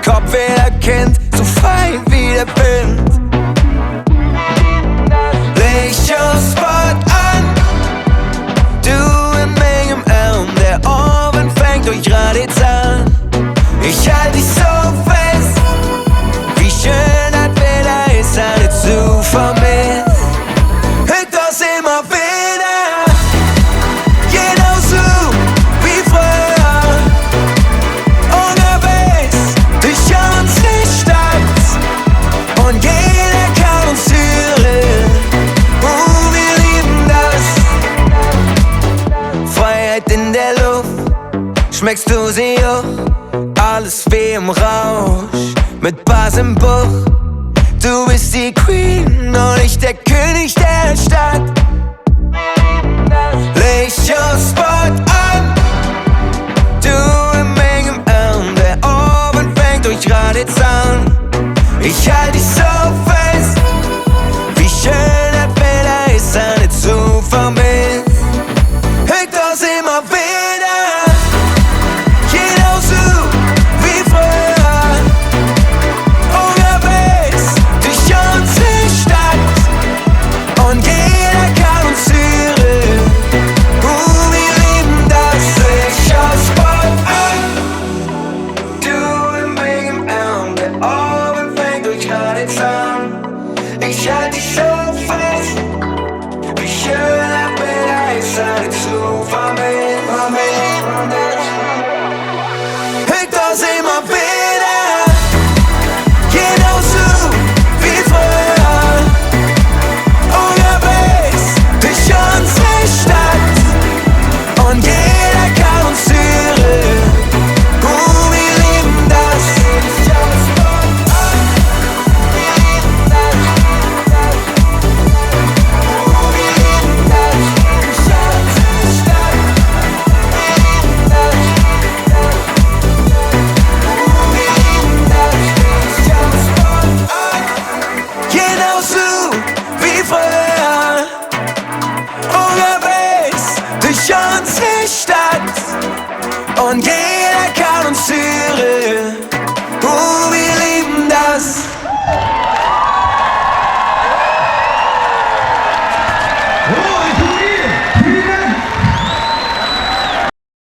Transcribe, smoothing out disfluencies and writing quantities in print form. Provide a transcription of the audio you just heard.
Kopf wieder kennt, so frei wie der Wind. Lichtspot an, du im engem Arm, der Ohren fängt durch Raditz an. Ich halt dich so fest, wie schön das Wetter ist, alles zu vermisst. Und das immer wieder, genauso wie früher. Unterwegs durch unsere Stadt und jeder kann uns hören. Oh, wir lieben das. Freiheit in der Luft, schmeckst du sie auch? Alles wie im Rausch, mit Bass im Buch. Du bist die Queen und ich der König der Stadt. Lichtspot